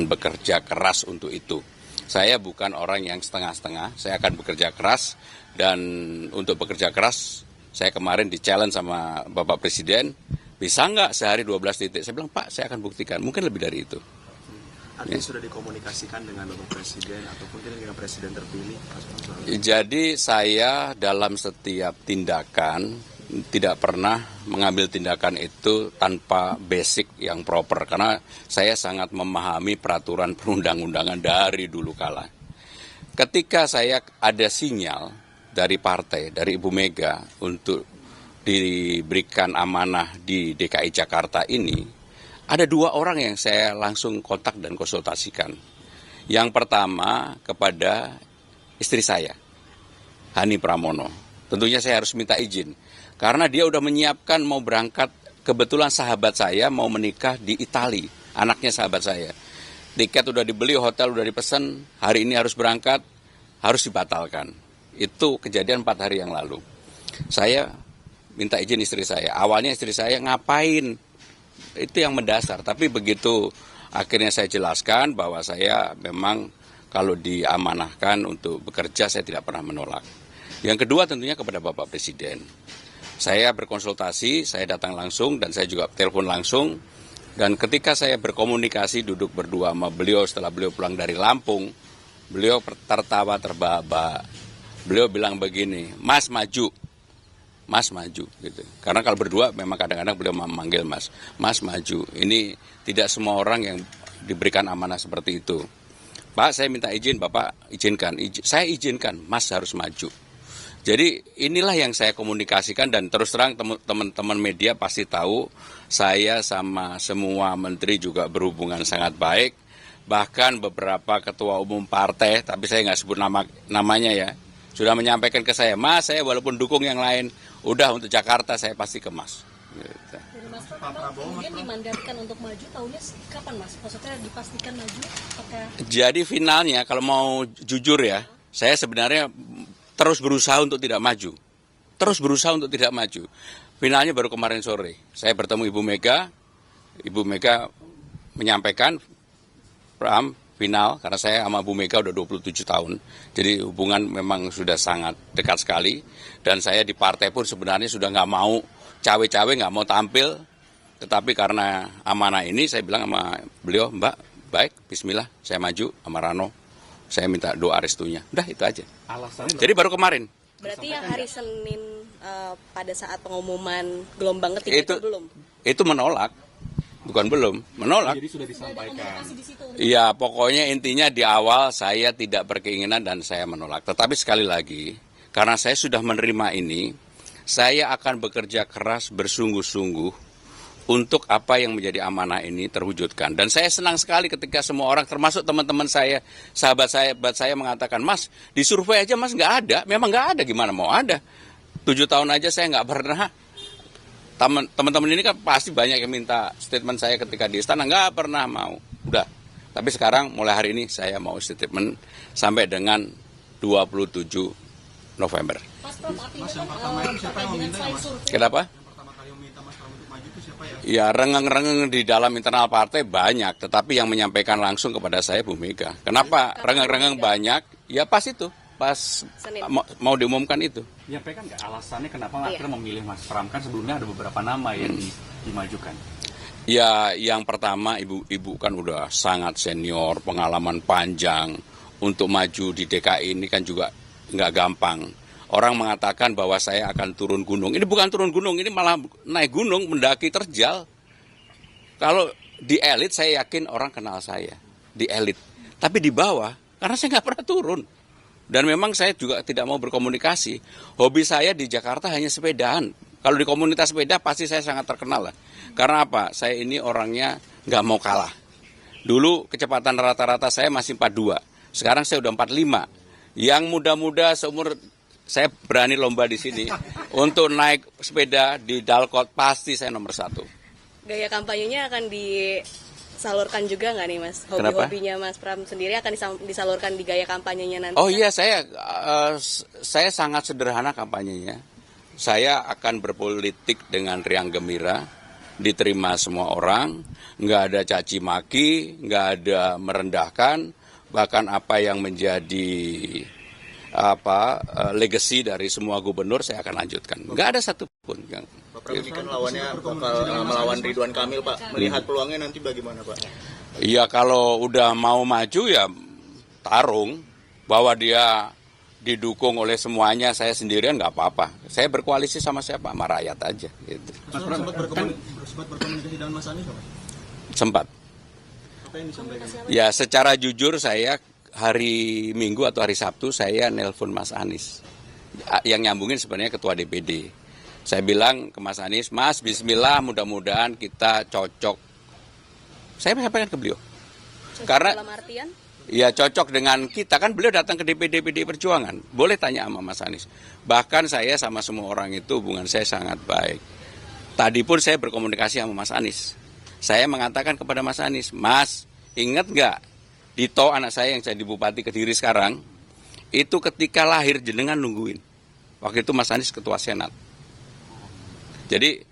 bekerja keras untuk itu. Saya bukan orang yang setengah-setengah, saya akan bekerja keras, dan untuk bekerja keras saya kemarin di-challenge sama Bapak Presiden, bisa nggak sehari 12 titik? Saya bilang, Pak, saya akan buktikan, mungkin lebih dari itu. Artinya sudah dikomunikasikan dengan Bapak Presiden ataupun dengan Presiden terpilih? Jadi saya dalam setiap tindakan tidak pernah mengambil tindakan itu tanpa basic yang proper, karena saya sangat memahami peraturan perundang-undangan dari dulu kala. Ketika saya ada sinyal dari partai, dari Ibu Mega untuk diberikan amanah di DKI Jakarta ini, ada 2 orang yang saya langsung kontak dan konsultasikan. Yang pertama kepada istri saya, Hani Pramono. Tentunya saya harus minta izin, karena dia udah menyiapkan mau berangkat, kebetulan sahabat saya mau menikah di Itali, anaknya sahabat saya. Tiket udah dibeli, hotel udah dipesan, hari ini harus berangkat, harus dibatalkan. Itu kejadian 4 hari yang lalu. Saya minta izin istri saya, awalnya istri saya ngapain, itu yang mendasar. Tapi begitu akhirnya saya jelaskan bahwa saya memang kalau diamanahkan untuk bekerja, saya tidak pernah menolak. Yang kedua tentunya kepada Bapak Presiden. Saya berkonsultasi, saya datang langsung dan saya juga telepon langsung. Dan ketika saya berkomunikasi duduk berdua sama beliau setelah beliau pulang dari Lampung, beliau tertawa terbahak-bahak. Beliau bilang begini, Mas maju. Mas maju gitu. Karena kalau berdua memang kadang-kadang beliau memanggil Mas. Mas maju. Ini tidak semua orang yang diberikan amanah seperti itu. Pak, saya minta izin, Bapak izinkan. Saya izinkan, Mas harus maju. Jadi inilah yang saya komunikasikan, dan terus terang teman-teman media pasti tahu saya sama semua menteri juga berhubungan sangat baik. Bahkan beberapa ketua umum partai, tapi saya nggak sebut namanya ya, sudah menyampaikan ke saya, Mas, saya walaupun dukung yang lain, udah untuk Jakarta saya pasti ke Mas. Gitu. Dari Mas Prabowo kemudian dimandatkan untuk maju, tahunya kapan Mas? Maksudnya dipastikan maju? Apakah... Jadi finalnya kalau mau jujur ya, saya sebenarnya terus berusaha untuk tidak maju. Terus berusaha untuk tidak maju. Finalnya baru kemarin sore. Saya bertemu Ibu Mega. Ibu Mega menyampaikan, Pram, final, karena saya sama Bu Mega udah 27 tahun. Jadi hubungan memang sudah sangat dekat sekali. Dan saya di partai pun sebenarnya sudah nggak mau cawe-cawe, nggak mau tampil. Tetapi karena amanah ini, saya bilang sama beliau, Mbak, baik, bismillah, saya maju sama Rano. Saya minta doa restunya. Udah, itu aja. Alasannya jadi baru kemarin. Berarti yang hari Senin pada saat pengumuman gelombang ketiga itu belum? Itu menolak. Bukan belum, menolak. Jadi sudah disampaikan. Iya, pokoknya intinya di awal saya tidak berkeinginan dan saya menolak. Tetapi sekali lagi, karena saya sudah menerima ini, saya akan bekerja keras bersungguh-sungguh untuk apa yang menjadi amanah ini terwujudkan. Dan saya senang sekali ketika semua orang, termasuk teman-teman saya, sahabat saya mengatakan, Mas, di survei aja Mas nggak ada. Memang nggak ada, gimana mau ada. 7 tahun aja saya nggak pernah. Teman-teman ini kan pasti banyak yang minta statement saya ketika di istana, nggak pernah mau. Udah. Tapi sekarang mulai hari ini saya mau statement sampai dengan 27 November. Mas Pram, artinya kan terkait dengan selain survei. Kenapa? Ya, rengeng-rengeng di dalam internal partai banyak, tetapi yang menyampaikan langsung kepada saya Bu Mega. Kenapa rengeng-rengeng banyak? Ya pas itu, pas mau diumumkan itu. Menyampaikan nggak alasannya kenapa akhirnya memilih Mas Pram? Kan sebelumnya ada beberapa nama yang dimajukan. Ya, yang pertama ibu kan udah sangat senior, pengalaman panjang. Untuk maju di DKI ini kan juga nggak gampang. Orang mengatakan bahwa saya akan turun gunung. Ini bukan turun gunung, ini malah naik gunung, mendaki terjal. Kalau di elit saya yakin orang kenal saya, di elit. Tapi di bawah, karena saya nggak pernah turun. Dan memang saya juga tidak mau berkomunikasi. Hobi saya di Jakarta hanya sepedaan. Kalau di komunitas sepeda pasti saya sangat terkenal lah. Karena apa? Saya ini orangnya nggak mau kalah. Dulu kecepatan rata-rata saya masih 42. Sekarang saya udah 45. Yang muda-muda seumur saya berani lomba di sini untuk naik sepeda di Dalkot, pasti saya nomor 1. Gaya kampanyenya akan disalurkan juga nggak nih Mas? Hobi-hobinya Mas Pram sendiri akan disalurkan di gaya kampanyenya nanti? Oh iya, saya sangat sederhana kampanyenya. Saya akan berpolitik dengan riang gembira, diterima semua orang, nggak ada caci maki, nggak ada merendahkan, bahkan apa yang menjadi legacy dari semua gubernur saya akan lanjutkan. Nggak ada satupun. Pak Pram, ini kan lawannya bakal melawan Ridwan Kamil, Pak. Melihat peluangnya nanti bagaimana, Pak? Ya kalau udah mau maju ya tarung, bahwa dia didukung oleh semuanya, saya sendirian nggak apa-apa. Saya berkoalisi sama siapa? Sama rakyat aja. Gitu. Mas Pram, sempat berkomunikasi dengan Mas Anies, Pak? Sempat. Apa yang disampaikan? Ya secara jujur saya hari Minggu atau hari Sabtu saya nelpon Mas Anies. Yang nyambungin sebenarnya Ketua DPD. Saya bilang ke Mas Anies, Mas bismillah mudah-mudahan kita cocok. Saya sampaikan ke beliau. Karena dalam artian? Ya cocok dengan kita, kan beliau datang ke DPD PDI Perjuangan. Boleh tanya sama Mas Anies. Bahkan saya sama semua orang itu hubungan saya sangat baik. Tadi pun saya berkomunikasi sama Mas Anies. Saya mengatakan kepada Mas Anies, Mas ingat nggak Dito anak saya yang jadi Bupati Kediri sekarang, itu ketika lahir jenengan nungguin. Waktu itu Mas Anies Ketua Senat. Jadi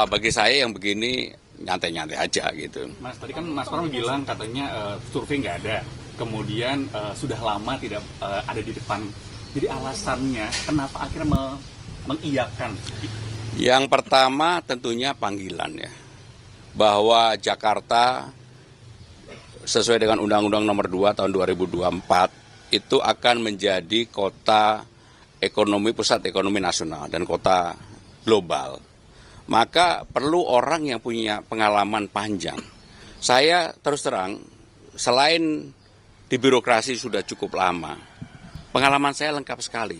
bagi saya yang begini nyantai-nyantai aja gitu. Mas, tadi kan Mas Pram bilang katanya survei nggak ada, kemudian sudah lama tidak ada di depan. Jadi alasannya kenapa akhirnya mengiyakan? Yang pertama tentunya panggilan ya, bahwa Jakarta sesuai dengan Undang-Undang Nomor 2 Tahun 2024 itu akan menjadi kota ekonomi, pusat ekonomi nasional dan kota global. Maka perlu orang yang punya pengalaman panjang. Saya terus terang, selain di birokrasi sudah cukup lama, pengalaman saya lengkap sekali.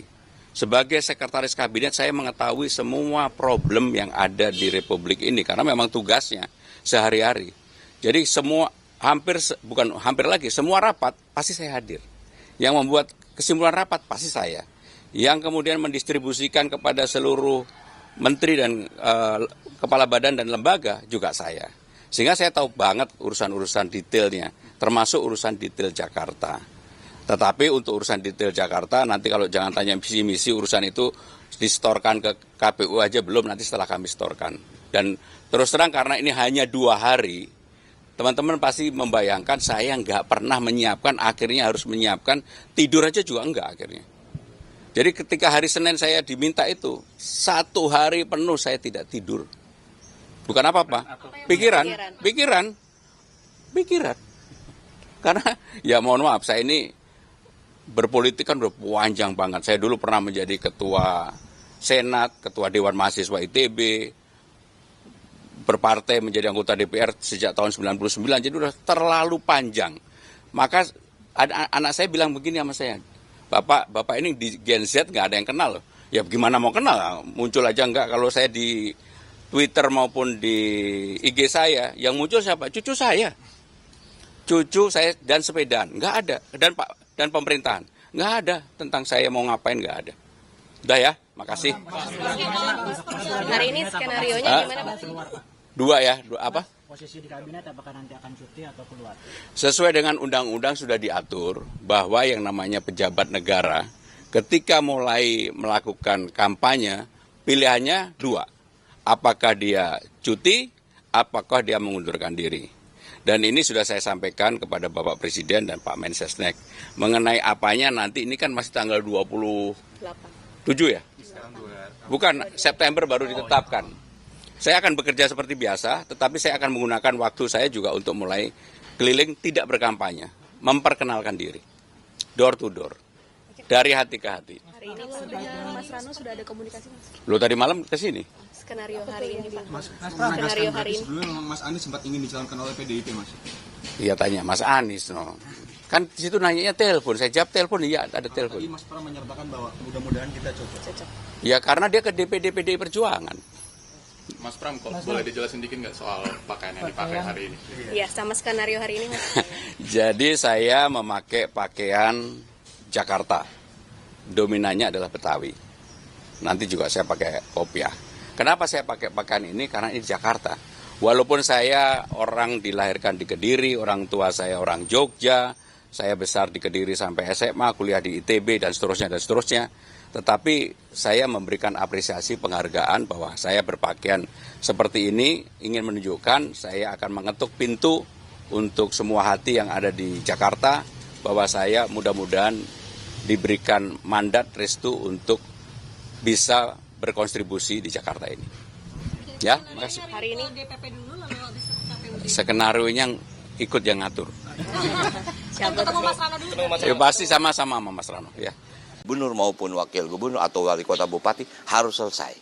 Sebagai sekretaris kabinet saya mengetahui semua problem yang ada di Republik ini karena memang tugasnya sehari-hari. Jadi semua semua rapat pasti saya hadir. Yang membuat kesimpulan rapat pasti saya. Yang kemudian mendistribusikan kepada seluruh menteri dan kepala badan dan lembaga juga saya. Sehingga saya tahu banget urusan-urusan detailnya, termasuk urusan detail Jakarta. Tetapi untuk urusan detail Jakarta, nanti kalau jangan tanya misi-misi urusan itu distorkan ke KPU aja belum, nanti setelah kami storkan. Dan terus terang karena ini hanya 2 hari, teman-teman pasti membayangkan saya nggak pernah menyiapkan, akhirnya harus menyiapkan, tidur aja juga enggak akhirnya. Jadi ketika hari Senin saya diminta itu, 1 hari penuh saya tidak tidur. Bukan apa-apa, pikiran. Karena ya mohon maaf, saya ini berpolitik kan udah panjang banget. Saya dulu pernah menjadi ketua Senat, ketua Dewan Mahasiswa ITB, berpartai menjadi anggota DPR sejak tahun 99, jadi udah terlalu panjang. Maka anak saya bilang begini sama saya, Bapak ini di Gen Z nggak ada yang kenal. Ya gimana mau kenal, muncul aja nggak. Kalau saya di Twitter maupun di IG saya, yang muncul siapa? Cucu saya dan sepedaan, nggak ada. Dan pemerintahan, nggak ada tentang saya mau ngapain, nggak ada. Udah ya, makasih. Hari ini skenario-nya gimana Pak? 2 ya, apa? Posisi di kabinet apakah nanti akan cuti atau keluar? Sesuai dengan undang-undang sudah diatur bahwa yang namanya pejabat negara ketika mulai melakukan kampanye pilihannya 2. Apakah dia cuti, apakah dia mengundurkan diri. Dan ini sudah saya sampaikan kepada Bapak Presiden dan Pak Mensesnek. Mengenai apanya nanti ini kan masih tanggal 27 ya? Bukan, September baru ditetapkan. Saya akan bekerja seperti biasa, tetapi saya akan menggunakan waktu saya juga untuk mulai keliling tidak berkampanye, memperkenalkan diri, door to door, dari hati ke hati. Hari ini dengan Mas Rano sudah ada komunikasi Mas? Lo tadi malam ke sini? Skenario hari ini Pak. Skenario hari ini. Sebelumnya Mas Anies sempat ingin dicalonkan oleh PDIP, Mas. Iya tanya Mas Anies, no. Kan di situ nanyanya telepon, saya jawab telepon, iya ada telepon. Tadi Mas Pram menyertakan bahwa mudah-mudahan kita cocok. Ya karena dia ke DPD PDI Perjuangan. Mas Pram, kok boleh dijelasin dikit nggak soal pakaian yang dipakai hari ini? Iya, sama skenario hari ini Mas. Jadi saya memakai pakaian Jakarta, dominannya adalah Betawi. Nanti juga saya pakai kopiah. Kenapa saya pakai pakaian ini? Karena ini Jakarta. Walaupun saya orang dilahirkan di Kediri, orang tua saya orang Jogja, saya besar di Kediri sampai SMA, kuliah di ITB dan seterusnya. Tetapi saya memberikan apresiasi penghargaan bahwa saya berpakaian seperti ini ingin menunjukkan saya akan mengetuk pintu untuk semua hati yang ada di Jakarta bahwa saya mudah-mudahan diberikan mandat restu untuk bisa berkontribusi di Jakarta ini. Ya, makasih. Hari ini Skenario-nya ikut yang ngatur. siapa tuh? Ya, pasti sama-sama sama Mas Rano. Ya. Gubernur maupun wakil gubernur atau wali kota bupati harus selesai.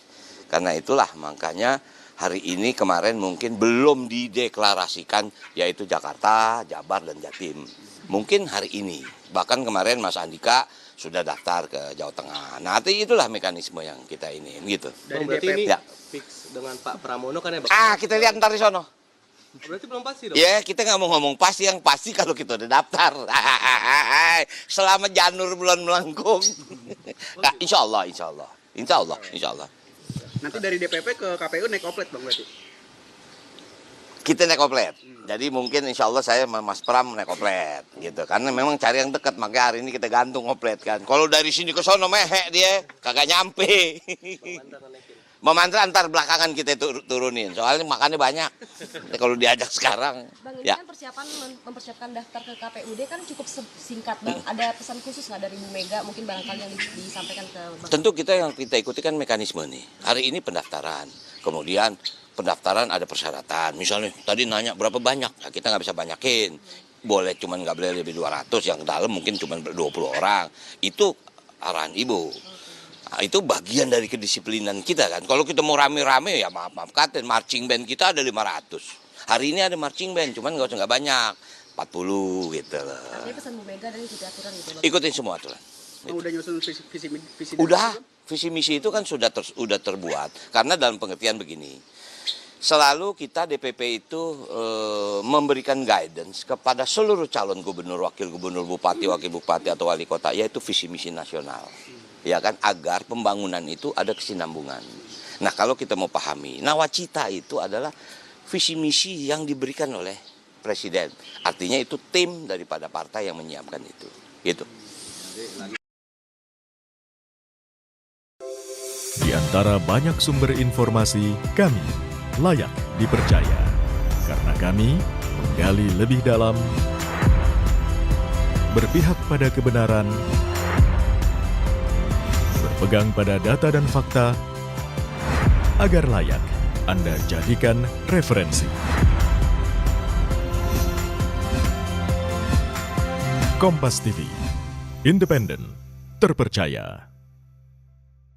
Karena itulah makanya hari ini kemarin mungkin belum dideklarasikan yaitu Jakarta, Jabar, dan Jatim. Mungkin hari ini. Bahkan kemarin Mas Andika sudah daftar ke Jawa Tengah. Nah, itulah mekanisme yang kita ini gitu. Dari berarti ini ya. fix dengan Pak Pramono kan ya Bang? Kita lihat ntar di sono. Berarti belum pasti dong? Ya, kita nggak mau ngomong pasti, yang pasti kalau kita udah daftar. Selama janur bulan melengkung. Nah, insya Allah. Nanti dari DPP ke KPU naik oplet Bang berarti? Kita naik oplet. Jadi mungkin insya Allah saya sama Mas Pram naik oplet gitu. Karena memang cari yang dekat, makanya hari ini kita gantung oplet kan. Kalau dari sini ke sono mehek dia, kagak nyampe. Memantra antar belakangan kita turunin, soalnya makannya banyak. Kalau diajak sekarang. Bang, ini ya. kan mempersiapkan daftar ke KPUD kan cukup singkat Bang. Ada pesan khusus nggak dari Bu Mega mungkin barangkali yang disampaikan ke Bang? Tentu yang kita ikuti kan mekanisme nih. Hari ini pendaftaran, kemudian pendaftaran ada persyaratan. Misalnya tadi nanya berapa banyak, nah, kita nggak bisa banyakin. Boleh cuman nggak boleh lebih 200, yang ke dalam mungkin cuma 20 orang. Itu arahan Ibu. Nah, itu bagian dari kedisiplinan kita kan. Kalau kita mau rame-rame ya maaf katen, marching band kita ada 500. Hari ini ada marching band, cuman nggak banyak, 40 gitu loh. Artinya pesan Bu Mega dari ikuti aturan gitu Bang? Ikutin semua aturan. Udah nyusun visi Udah, visi misi itu kan sudah terbuat. Karena dalam pengertian begini, selalu kita DPP itu memberikan guidance kepada seluruh calon gubernur, wakil gubernur, bupati, wakil bupati atau wali kota, yaitu visi misi nasional. Ya kan, agar pembangunan itu ada kesinambungan. Nah, kalau kita mau pahami, nawacita itu adalah visi misi yang diberikan oleh presiden. Artinya itu tim daripada partai yang menyiapkan itu. Gitu. Di antara banyak sumber informasi, kami layak dipercaya. Karena kami menggali lebih dalam, berpihak pada kebenaran, berpegang pada data dan fakta, agar layak Anda jadikan referensi. Kompas TV, independen, terpercaya.